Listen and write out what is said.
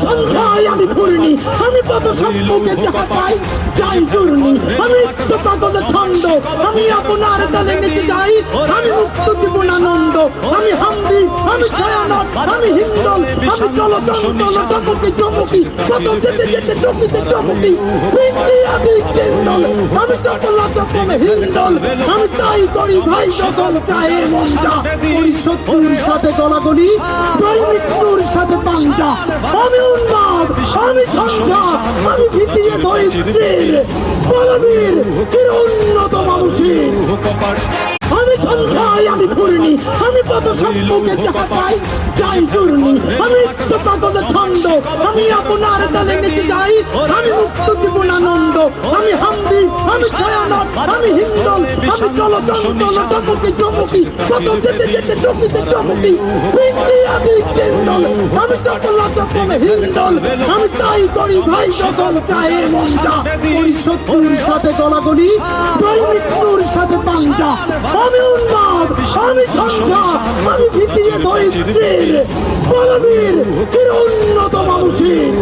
সন্ধ্যায় আমি ঘূর্ণি, আমি কত সম্মুখে যাহা পাই যাই ঘূর্ণি, আমি তো পাগল ছন্দ, আমি আপনার তালে নেচে যাই, আমি মুক্ত জীবনানন্দ, আমি হাম্বি, আমি ছায়ানট, আমি হিন্দল, আমি চলচঞ্চল চমকি চমকি, কত যেতে যেতে চমকিতে চমকি, পিন্ডি আমি কেন্দল, আমি চপলা চপল হিন্দল, আমি তাই করি ভাই যখন চায়ে মনটা, করি শত্রুর সাথে গলাগলি, করি মৃত্যুর সাথে পাঞ্জা, আমি উন্মাদ, আমি ঝঞ্ঝা, আমি ভিতিয়ে ধৈর্যের বলবীর চির উন্নত মানুষের, আমি সন্ধ্যায় আমি ঘূর্ণি, আমি কত সম্মুখে যাহা পাই যাই ঘূর্ণি, আমি তো পাগল ছন্দ, আমি আপনার তালে নেচে যাই, আমি মুক্ত জীবনানন্দ, আমি হাম্বি, আমি ছায়ানট, আমি হিন্দল, আমি চলচঞ্চল চমকি চমকি, কত যেতে যেতে চমকিতে চমকি, পিন্ডি আমি কেন্দল, আমি চপলা চপল হিন্দল, আমি তাই করি ভাই যখন চায়ে মনটা, করি শত্রুর সাথে গলাগলি, করি মৃত্যুর সাথে পাঞ্জা, আমি উন্মাদ, আমি ঝঞ্ঝা, আমি ভিতিয়ে ধৈর্যের বলবীর চির উন্নত মানুষের।